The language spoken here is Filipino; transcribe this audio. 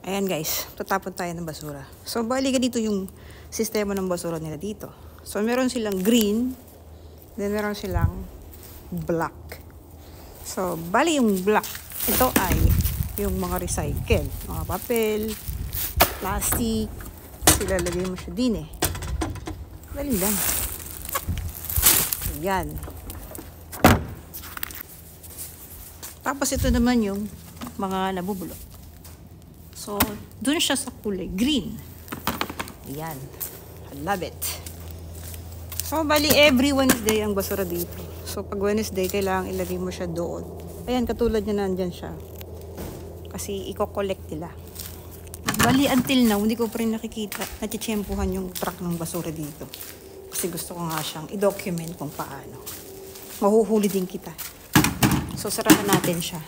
Ayan guys, tatapon tayo ng basura. So, bali ganito yung sistema ng basura nila dito. So, meron silang green, then meron silang black. So, bali yung black, ito ay yung mga recycle, mga papel, plastic, ilalagay mo siya din eh. Dali lang. Ayan. Tapos ito naman yung mga nabubulok. So, dun siya sa kulay green. Ayan. I love it. So, bali every Wednesday ang basura dito. So, pag Wednesday, kailangan ilagay mo siya doon. Ayan, katulad niya nandyan siya. Kasi i-collect nila. Bali, until now, hindi ko pa rin nakikita, natitsyempuhan yung truck ng basura dito. Kasi gusto ko nga siyang i-document kung paano. Mahuhuli din kita. So, sarahan natin siya.